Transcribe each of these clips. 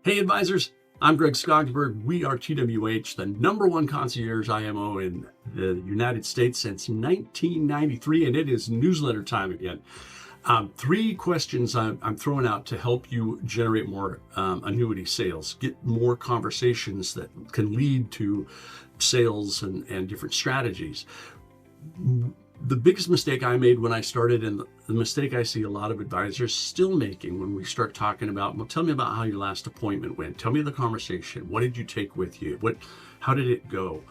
Hey advisors, I'm Greg Skogsberg. We are TWH, the #1 concierge IMO in the United States since 1993, and it is newsletter time again. 3 questions I'm throwing out to help you generate more annuity sales, get more conversations that can lead to sales and different strategies. The biggest mistake I made when I started, and the mistake I see a lot of advisors still making when we start talking about, well, tell me about how your last appointment went. Tell me the conversation. What did you take with you? How did it go?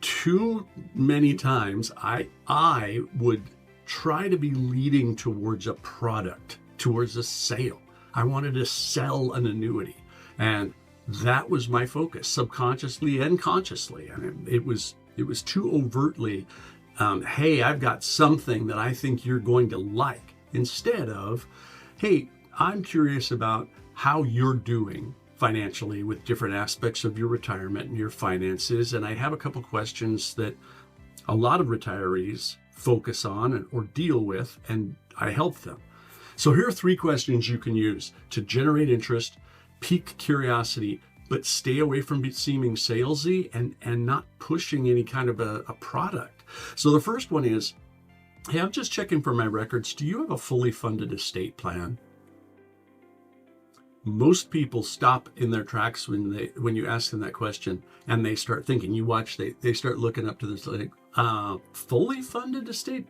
Too many times I would try to be leading towards a product, towards a sale. I wanted to sell an annuity. And that was my focus, subconsciously and consciously. I mean, it was too overtly, hey, I've got something that I think you're going to like, instead of, hey, I'm curious about how you're doing financially with different aspects of your retirement and your finances. And I have a couple questions that a lot of retirees focus on or deal with, and I help them. So here are 3 questions you can use to generate interest, pique curiosity, but stay away from seeming salesy and not pushing any kind of a product. So the first one is, hey, I'm just checking for my records. Do you have a fully funded estate plan? Most people stop in their tracks when you ask them that question, and they start thinking. You watch, they start looking up to this, like, fully funded estate.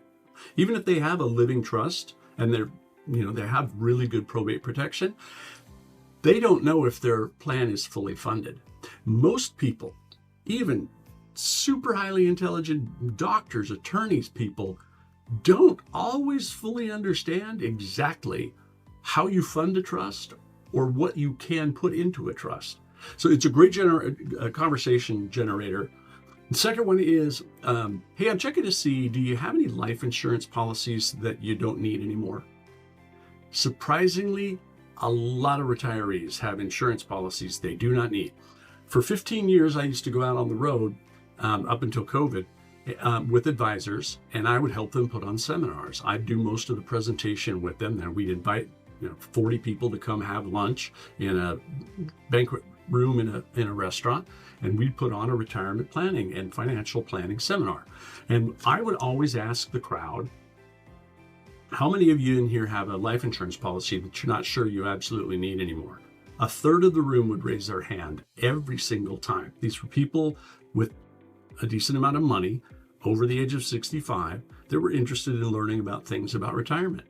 Even if they have a living trust and they have really good probate protection, they don't know if their plan is fully funded. Most people, even super highly intelligent doctors, attorneys, people, don't always fully understand exactly how you fund a trust or what you can put into a trust. So it's a great conversation generator. The second one is, hey, I'm checking to see, do you have any life insurance policies that you don't need anymore? Surprisingly, a lot of retirees have insurance policies they do not need. For 15 years, I used to go out on the road, up until COVID, with advisors, and I would help them put on seminars. I'd do most of the presentation with them. Then we'd invite 40 people to come have lunch in a banquet room in a restaurant, and we'd put on a retirement planning and financial planning seminar. And I would always ask the crowd, how many of you in here have a life insurance policy that you're not sure you absolutely need anymore? A third of the room would raise their hand every single time. These were people with a decent amount of money, over the age of 65, that were interested in learning about things about retirement.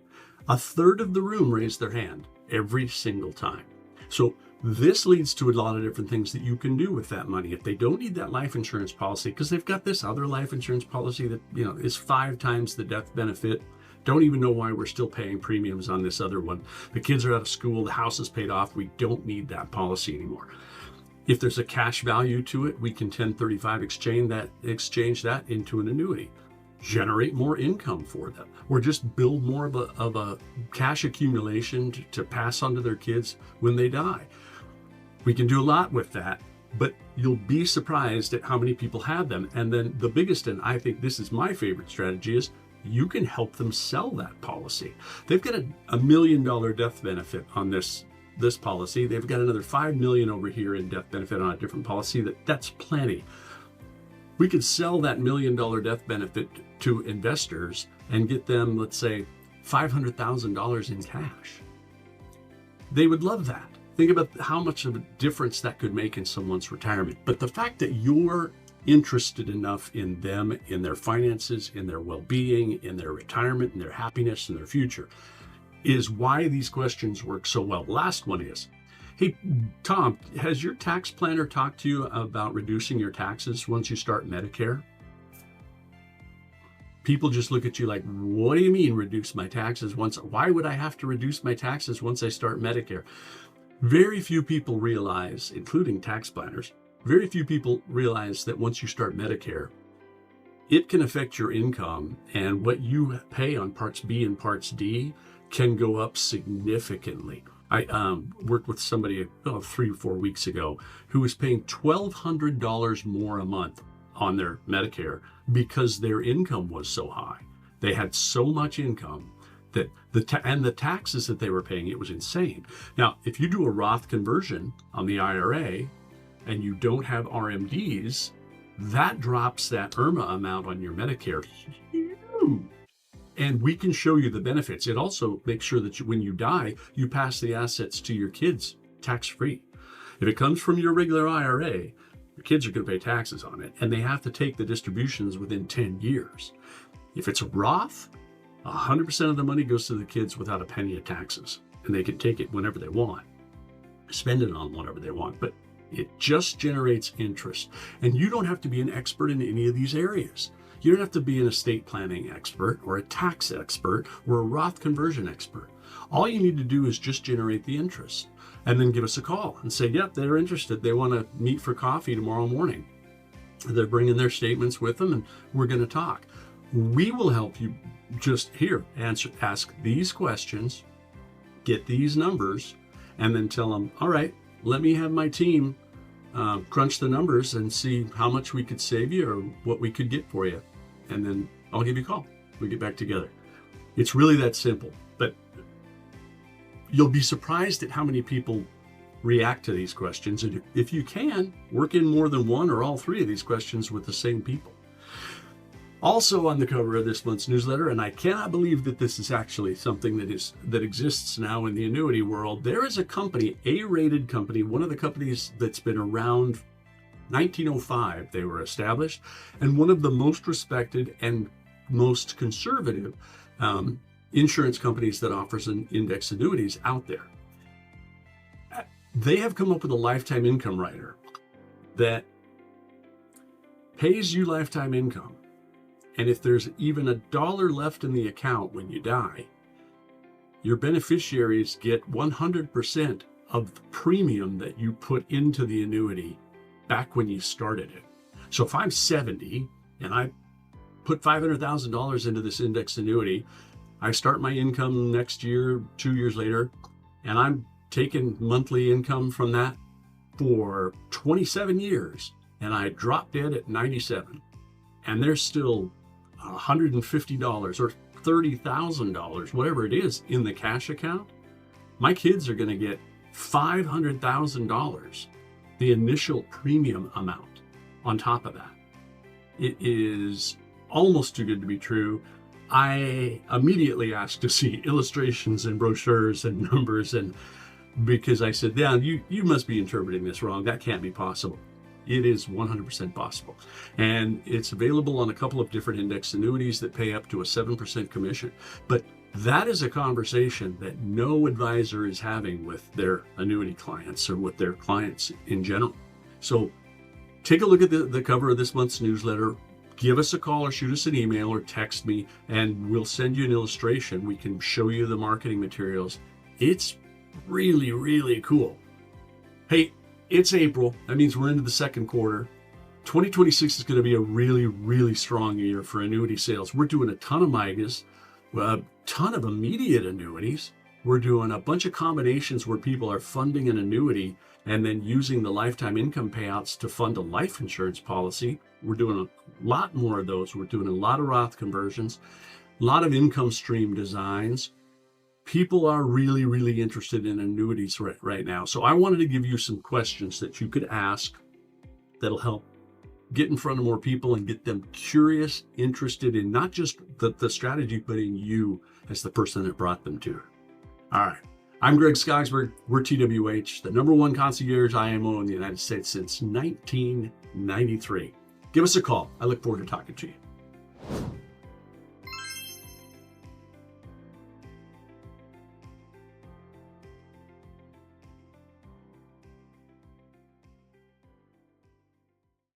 A third of the room raised their hand every single time. So this leads to a lot of different things that you can do with that money. If they don't need that life insurance policy, because they've got this other life insurance policy that is 5 times the death benefit, don't even know why we're still paying premiums on this other one. The kids are out of school, the house is paid off, we don't need that policy anymore. If there's a cash value to it, we can 1035 exchange that into an annuity, generate more income for them, or just build more of a cash accumulation to pass on to their kids when they die. We can do a lot with that, but you'll be surprised at how many people have them. And then the biggest, and I think this is my favorite strategy, is you can help them sell that policy. They've got a $1 million death benefit on this policy. They've got another $5 million over here in death benefit on a different policy. That's plenty. We could sell that $1 million death benefit to investors and get them, let's say, $500,000 in cash. They would love that. Think about how much of a difference that could make in someone's retirement. But the fact that you're interested enough in them, in their finances, in their well-being, in their retirement, in their happiness, in their future, is why these questions work so well. Last one is, hey, Tom, has your tax planner talked to you about reducing your taxes once you start Medicare? People just look at you like, what do you mean reduce my taxes why would I have to reduce my taxes once I start Medicare? Very few people realize, including tax planners, very few people realize that once you start Medicare, it can affect your income, and what you pay on Parts B and Parts D can go up significantly. I worked with somebody 3 or 4 weeks ago who was paying $1,200 more a month on their Medicare because their income was so high. They had so much income that and the taxes that they were paying, it was insane. Now, if you do a Roth conversion on the IRA and you don't have RMDs, that drops that IRMA amount on your Medicare. And we can show you the benefits. It also makes sure that when you die, you pass the assets to your kids tax-free. If it comes from your regular IRA, your kids are going to pay taxes on it, and they have to take the distributions within 10 years. If it's a Roth, 100% of the money goes to the kids without a penny of taxes, and they can take it whenever they want, spend it on whatever they want, but it just generates interest. And you don't have to be an expert in any of these areas. You don't have to be an estate planning expert or a tax expert or a Roth conversion expert. All you need to do is just generate the interest and then give us a call and say, yep, they're interested. They want to meet for coffee tomorrow morning. They're bringing their statements with them and we're going to talk. We will help you just here, ask these questions, get these numbers, and then tell them, all right, let me have my team crunch the numbers and see how much we could save you or what we could get for you. And then I'll give you a call. We get back together. It's really that simple, but you'll be surprised at how many people react to these questions. And if you can, work in more than one or all three of these questions with the same people. Also on the cover of this month's newsletter, and I cannot believe that this is actually something that exists now in the annuity world, there is a company, A-rated company, one of the companies that's been around 1905, they were established, and one of the most respected and most conservative insurance companies that offers an index annuities out there. They have come up with a lifetime income rider that pays you lifetime income. And if there's even $1 left in the account when you die, your beneficiaries get 100% of the premium that you put into the annuity back when you started it. So if I'm 70 and I put $500,000 into this index annuity, I start my income next year, 2 years later, and I'm taking monthly income from that for 27 years, and I drop dead at 97, and there's still $150 or $30,000, whatever it is, in the cash account, my kids are going to get $500,000, the initial premium amount on top of that. It is almost too good to be true. I immediately asked to see illustrations and brochures and numbers, and because I said, yeah, you must be interpreting this wrong. That can't be possible. It is 100% possible. And it's available on a couple of different index annuities that pay up to a 7% commission. But that is a conversation that no advisor is having with their annuity clients or with their clients in general. So take a look at the cover of this month's newsletter. Give us a call or shoot us an email or text me, and we'll send you an illustration. We can show you the marketing materials. It's really, really cool. Hey, it's April. That means we're into the second quarter. 2026 is going to be a really, really strong year for annuity sales. We're doing a ton of MYGAs, a ton of immediate annuities. We're doing a bunch of combinations where people are funding an annuity and then using the lifetime income payouts to fund a life insurance policy. We're doing a lot more of those. We're doing a lot of Roth conversions, a lot of income stream designs. People are really, really interested in annuities right now. So I wanted to give you some questions that you could ask that'll help get in front of more people and get them curious, interested in not just the strategy, but in you as the person that brought them to it. All right. I'm Greg Skogsberg. We're TWH, the #1 concierge IMO in the United States since 1993. Give us a call. I look forward to talking to you.